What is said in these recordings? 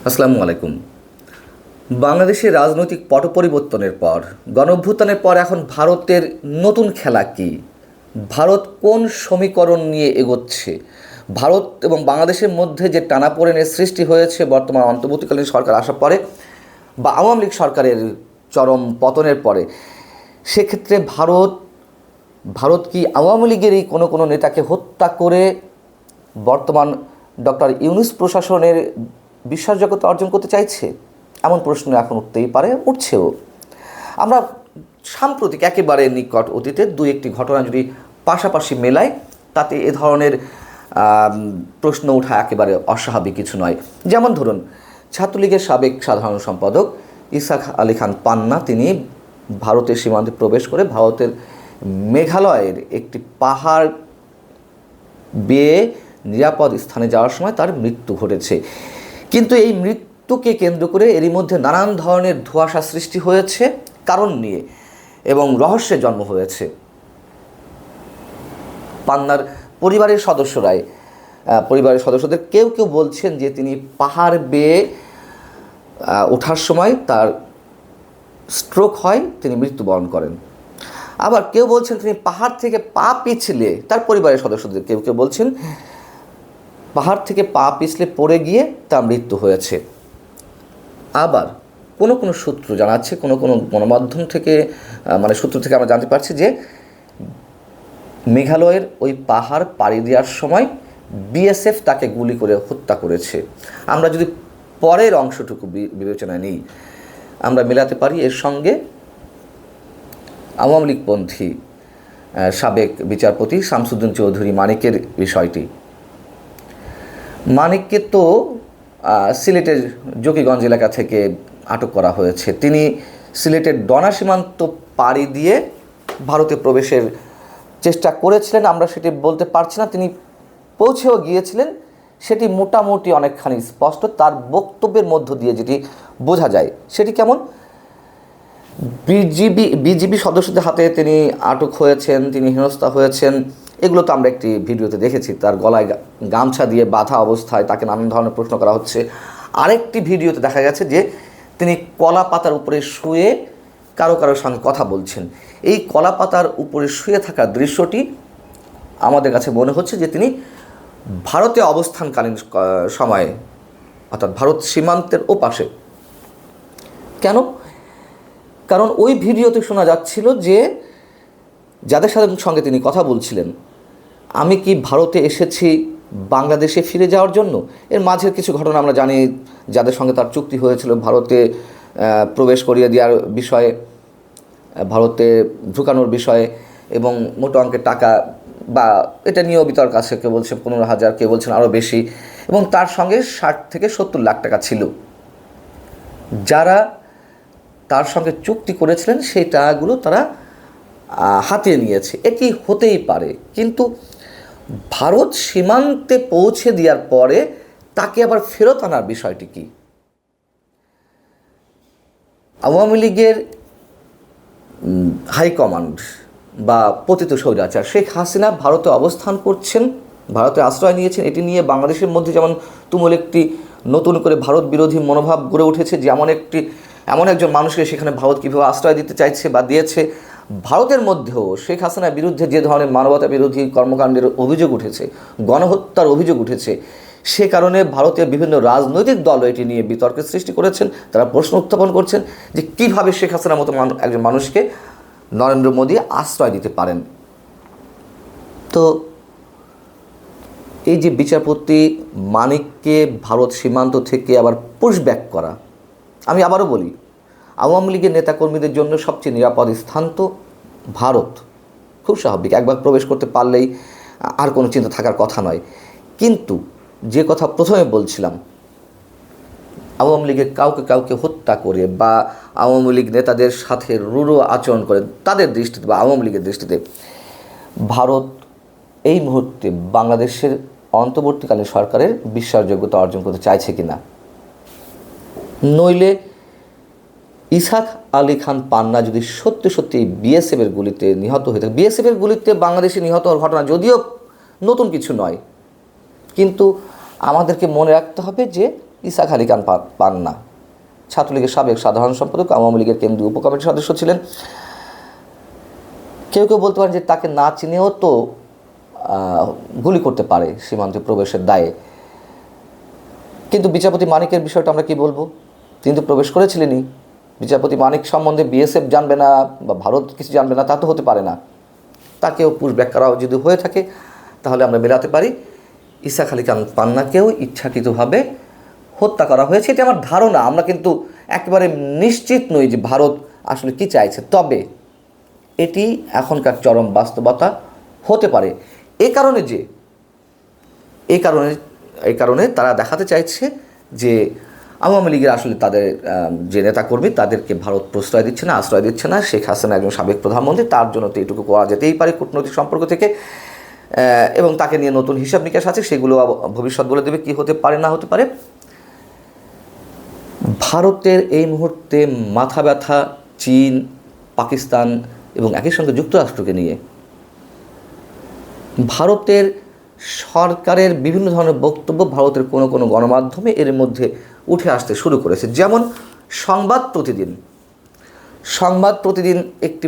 আসসালামু আলাইকুম। বাংলাদেশের রাজনৈতিক পট পরিবর্তনের পর গণঅভ্যুত্থানের পর এখন ভারতের নতুন খেলা কী? ভারত কোন সমীকরণ নিয়ে এগোচ্ছে? ভারত এবং বাংলাদেশের মধ্যে যে টানাপোড়েনের সৃষ্টি হয়েছে বর্তমান অন্তর্বর্তীকালীন সরকার আসার পরে বা আওয়ামী লীগ সরকারের চরম পতনের পরে, সেক্ষেত্রে ভারত কি আওয়ামী লীগেরই কোনো নেতাকে হত্যা করে বর্তমান ডক্টর ইউনূস প্রশাসনের বিশ্বাসযোগ্যতা অর্জন করতে চাইছে? এমন প্রশ্ন এখন উঠতেই পারে, উঠছেও। আমরা সাম্প্রতিক একেবারে নিকট অতীতের দুই একটি ঘটনা যদি পাশাপাশি মেলাই, তাতে এ ধরনের প্রশ্ন ওঠা একেবারে অস্বাভাবিক কিছু নয়। যেমন ধরুন, ছাত্রলীগের সাবেক সাধারণ সম্পাদক ইসাক আলী খান পান্না, তিনি ভারতের সীমান্তে প্রবেশ করে ভারতের মেঘালয়ের একটি পাহাড় বেয়ে নিরাপদ স্থানে যাওয়ার সময় তার মৃত্যু ঘটেছে। কিন্তু এই মৃত্যুকে কেন্দ্র করে এরই মধ্যে নানান ধরনের ধোঁয়াশা সৃষ্টি হয়েছে কারণ নিয়ে, এবং রহস্যের জন্ম হয়েছে। পান্নার পরিবারের সদস্যদের কেউ কেউ বলছেন যে তিনি পাহাড় বেয়ে ওঠার সময় তার স্ট্রোক হয়, তিনি মৃত্যুবরণ করেন। আবার কেউ বলছেন তিনি পাহাড় থেকে পা পিছলে, তার পরিবারের সদস্যদের কেউ কেউ বলছেন পাহাড় থেকে পা পিছলে পড়ে গিয়ে তার মৃত্যু হয়েছে। আবার কোনো সূত্র জানাচ্ছে, কোনো গণমাধ্যম থেকে সূত্র থেকে আমরা জানতে পারছি যে মেঘালয়ের ওই পাহাড় পাড়ি দেওয়ার সময় বিএসএফ তাকে গুলি করে হত্যা করেছে। আমরা যদি পরের অংশটুকু বিবেচনায় নিই, আমরা মেলাতে পারি এর সঙ্গে আওয়ামী লীগপন্থী সাবেক বিচারপতি শামসুদ্দিন চৌধুরী মানিকের বিষয়টি। মানিককে তো সিলেটের জকিগঞ্জ এলাকা থেকে আটক করা হয়েছে। তিনি সিলেটের ডনা সীমান্ত পাড়ি দিয়ে ভারতে প্রবেশের চেষ্টা করেছিলেন, আমরা সেটি বলতে পারছি না। তিনি পৌঁছেও গিয়েছিলেন, সেটি মোটামুটি অনেকখানি স্পষ্ট। তার বক্তব্যের মধ্য দিয়ে যেটি বোঝা যায় সেটি কেমন, বিজিবি সদস্যদের হাতে তিনি আটক হয়েছেন, তিনি হেনস্থা হয়েছেন, এগুলো তো আমরা একটি ভিডিওতে দেখেছি। তার গলায় গামছা দিয়ে বাঁধা অবস্থায় তাকে নানান ধরনের প্রশ্ন করা হচ্ছে। আরেকটি ভিডিওতে দেখা গেছে যে তিনি কলা পাতার উপরে শুয়ে কারোর সঙ্গে কথা বলছেন। এই কলা পাতার উপরে শুয়ে থাকার দৃশ্যটি আমাদের কাছে মনে হচ্ছে যে তিনি ভারতে অবস্থানকালীন সময়ে, অর্থাৎ ভারত সীমান্তের ওপাশে। কেন? কারণ ওই ভিডিওতে শোনা যাচ্ছিল যে যাদের সঙ্গে তিনি কথা বলছিলেন, আমি কি ভারতে এসেছি বাংলাদেশে ফিরে যাওয়ার জন্য? এর মাঝের কিছু ঘটনা আমরা জানি, যাদের সঙ্গে তার চুক্তি হয়েছিল ভারতে প্রবেশ করিয়ে দেওয়ার বিষয়ে, ভারতে ঢুকানোর বিষয়ে, এবং মোটো অঙ্কের টাকা, বা এটা নিয়েও বিতর্ক আছে। কেউ বলছেন 15,000, কেউ বলছেন আরও বেশি, এবং তার সঙ্গে 60 থেকে 70 লাখ টাকা ছিল। যারা তার সঙ্গে চুক্তি করেছিলেন সেই টাকাগুলো তারা হাতিয়ে নিয়েছে। এটি হতেই পারে, কিন্তু ভারত সীমান্তে পৌঁছে দেওয়ার পরে তাকে আবার ফেরত আনার বিষয়টি কি? আওয়ামী লীগের হাইকমান্ড বা পতিত স্বৈরাচার শেখ হাসিনা ভারতে অবস্থান করছেন, ভারতে আশ্রয় নিয়েছেন। এটি নিয়ে বাংলাদেশের মধ্যে যেমন তুমুল একটি নতুন করে ভারত বিরোধী মনোভাব গড়ে উঠেছে, যে এমন একজন মানুষকে সেখানে ভারত কীভাবে আশ্রয় দিতে চাইছে বা দিয়েছে। ভারতের মধ্যেও শেখ হাসিনার বিরুদ্ধে যে ধরনের মানবতা বিরোধী কর্মকাণ্ডের অভিযোগ উঠেছে, গণহত্যার অভিযোগ উঠেছে, সে কারণে ভারতের বিভিন্ন রাজনৈতিক দল এটি নিয়ে বিতর্কের সৃষ্টি করেছেন। তারা প্রশ্ন উত্থাপন করছেন যে কীভাবে শেখ হাসিনার মতো একজন মানুষকে নরেন্দ্র মোদী আশ্রয় দিতে পারেন। তো এই যে বিচারপতি মানিককে ভারত সীমান্ত থেকে আবার পুশব্যাক করা, আমি আবারও বলি, আওয়ামী লীগের নেতাকর্মীদের জন্য সবচেয়ে নিরাপদ স্থান তো ভারত। খুব স্বাভাবিক, একবার প্রবেশ করতে পারলেই আর কোনো চিন্তা থাকার কথা নয়। কিন্তু যে কথা প্রথমে বলছিলাম, আওয়ামী লীগের কাউকে হত্যা করে বা আওয়ামী লীগ নেতাদের সাথে রূঢ় আচরণ করে, তাদের দৃষ্টিতে বা আওয়ামী লীগের দৃষ্টিতে ভারত এই মুহূর্তে বাংলাদেশের অন্তর্বর্তীকালীন সরকারের বিশ্বাসযোগ্যতা অর্জন করতে চাইছে কিনা। নইলে ইসাক আলী খান পান্না যদি সত্যি বিএসএফের গুলিতে নিহত হয়ে থাকে, বিএসএফের গুলিতে বাংলাদেশে নিহত হওয়ার ঘটনা যদিও নতুন কিছু নয়, কিন্তু আমাদেরকে মনে রাখতে হবে যে ইসা আলী খান পান্না, ছাত্রলীগের সাবেক সাধারণ সম্পাদক, আওয়ামী লীগের কেন্দ্রীয় উপকমিটির সদস্য ছিলেন। কেউ কেউ বলতে পারেন যে তাকে না চিনেও তো গুলি করতে পারে সীমান্তে প্রবেশের দায়ে। কিন্তু বিচারপতি মানিকের বিষয়টা আমরা কি বলবো? তিনি তো প্রবেশ করেছিলেনই। বিচারপতি মানিক সম্বন্ধে বিএসএফ জানবে না বা ভারত কিছু জানবে না, তা তো হতে পারে না। তাকেও পুশব্যাক করা যদি হয়ে থাকে তাহলে আমরা মেলাতে পারি ইসা আলী খান পান্নাকেও ইচ্ছাকৃতভাবে হত্যা করা হয়েছে। এটা আমার ধারণা। আমরা কিন্তু একেবারে নিশ্চিত নই যে ভারত আসলে কি চাইছে, তবে এটি এখনকার চরম বাস্তবতা হতে পারে। এই কারণে তারা দেখাতে চাইছে যে আওয়ামী লীগের আসলে তাদের যে নেতাকর্মী তাদেরকে ভারত প্রশ্রয় দিচ্ছে না, আশ্রয় দিচ্ছে না। শেখ হাসিনা একজন সাবেক প্রধানমন্ত্রী, তার জন্য তো এইটুকু করা যেতেই পারে কূটনৈতিক সম্পর্ক থেকে, এবং তাকে নিয়ে নতুন হিসাব নিকাশ আছে, সেগুলো ভবিষ্যৎ বলে দেবে কি হতে পারে না হতে পারে। ভারতের এই মুহূর্তে মাথা ব্যথা চীন, পাকিস্তান এবং একই সঙ্গে যুক্তরাষ্ট্রকে নিয়ে। ভারতের সরকারের বিভিন্ন ধরনের বক্তব্য ভারতের কোনো কোনো গণমাধ্যমে এর মধ্যে উঠে আসতে শুরু করেছে। যেমন সংবাদ প্রতিদিন একটি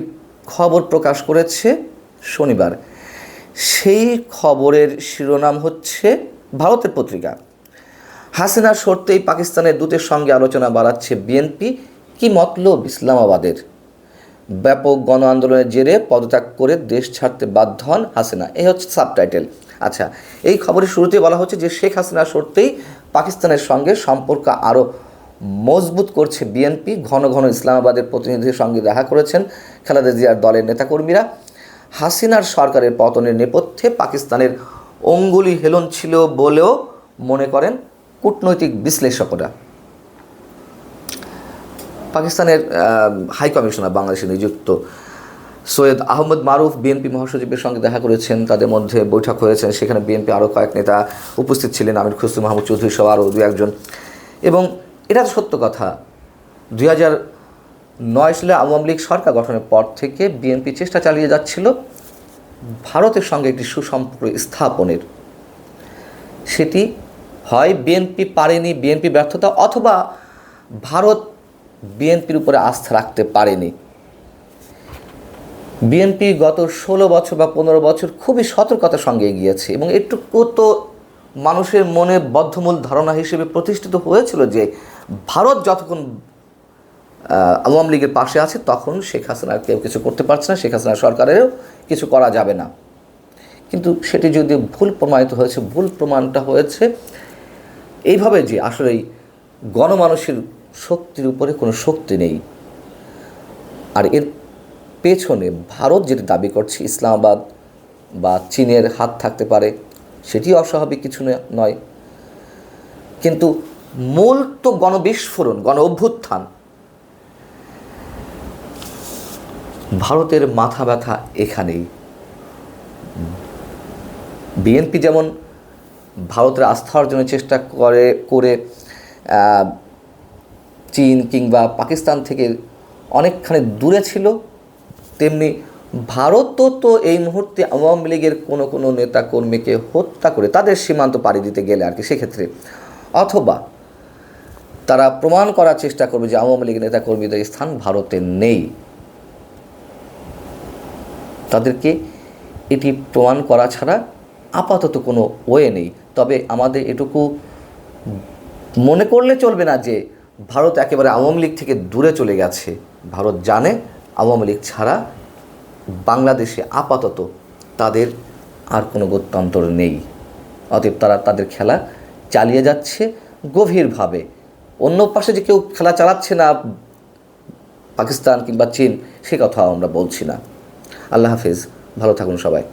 খবর প্রকাশ করেছে শনিবার। সেই খবরের শিরোনাম হচ্ছে, ভারতের পত্রিকা, হাসিনা সরতেই পাকিস্তানের দূতের সঙ্গে আলোচনা বাড়াচ্ছে বিএনপি, কি মতলব ইসলামাবাদের? ব্যাপক গণ আন্দোলনের জেরে পদত্যাগ করে দেশ ছাড়তে বাধ্য হন হাসিনা। এই হচ্ছে সাবটাইটেল। আচ্ছা, এই খবরের শুরুতে বলা হচ্ছে যে শেখ হাসিনা সরতেই পাকিস্তানের সঙ্গে সম্পর্ক আরও মজবুত করছে বিএনপি। ঘন ঘন ইসলামাবাদের প্রতিনিধির সঙ্গে দেখা করেছেন খালেদা জিয়ার দলের নেতাকর্মীরা। হাসিনার সরকারের পতনের নেপথ্যে পাকিস্তানের অঙ্গুলি হেলন ছিল বলেও মনে করেন কূটনৈতিক বিশ্লেষকরা। পাকিস্তানের হাই কমিশনার বাংলাদেশে নিযুক্ত সৈয়দ আহমদ মারুফ বিএনপি মহাসচিবের সঙ্গে দেখা করেছেন, তাদের মধ্যে বৈঠক হয়েছেন। সেখানে বিএনপি আরও কয়েক নেতা উপস্থিত ছিলেন, আমির খসরু মাহমুদ চৌধুরী সহ আরও দু একজন। এবং এটা সত্য কথা, 2009 সালে আওয়ামী লীগ সরকার গঠনের পর থেকে বিএনপি চেষ্টা চালিয়ে যাচ্ছিল ভারতের সঙ্গে একটি সুসম্পর্ক স্থাপনের। সেটি হয় বিএনপি পারেনি, বিএনপি ব্যর্থতা, অথবা ভারত বিএনপির উপরে আস্থা রাখতে পারেনি। বিএনপি গত 16 বছর বা 15 বছর খুবই সতর্কতার সঙ্গে এগিয়েছে, এবং এটুকু তো মানুষের মনে বদ্ধমূল ধারণা হিসেবে প্রতিষ্ঠিত হয়েছিল যে ভারত যতক্ষণ আওয়ামী লীগের পাশে আছে তখন শেখ হাসিনা কেউ কিছু করতে পারছে না, শেখ হাসিনা সরকারেরও কিছু করা যাবে না। কিন্তু সেটি যদি ভুল প্রমাণিত হয়েছে, ভুল প্রমাণটা হয়েছে এইভাবে যে আসলে গণমানুষের শক্তির উপরে কোনো শক্তি নেই। আর এর পেছনে ভারত যেটা দাবি করছে ইসলামাবাদ বা চীনের হাত থাকতে পারে, সেটি অস্বাভাবিক কিছু নয়। কিন্তু মূল তো গণবিস্ফোরণ, গণ অভ্যুত্থান। ভারতের মাথা ব্যথা এখানেই। বিএনপি যেমন ভারতের আস্থা অর্জনের চেষ্টা করে চীন কিংবা পাকিস্তান থেকে অনেকখানি দূরে ছিল, তেমনি ভারতও তো এই মুহূর্তে আওয়ামী লীগের কোনো কোনো নেতাকর্মীকে হত্যা করে তাদের সীমান্ত পাড়ি দিতে গেলে আর কি, সেক্ষেত্রে অথবা তারা প্রমাণ করার চেষ্টা করবে যে আওয়ামী লীগের নেতাকর্মীদের স্থান ভারতে নেই। তাদেরকে এটি প্রমাণ করা ছাড়া আপাতত কোনো ওয়ে নেই। তবে আমাদের এটুকু মনে করলে চলবে না যে ভারত একেবারে আওয়ামী লীগ থেকে দূরে চলে গেছে। ভারত জানে আওয়ামী লীগ ছাড়া বাংলাদেশে আপাতত তাদের আর কোনো গত্যন্তর নেই। অতএব তারা তাদের খেলা চালিয়ে যাচ্ছে গভীরভাবে। অন্য পাশে যে কেউ খেলা চালাচ্ছে না, পাকিস্তান কিংবা চীন, সে কথা আমরা বলছি না। আল্লাহ হাফেজ, ভালো থাকুন সবাই।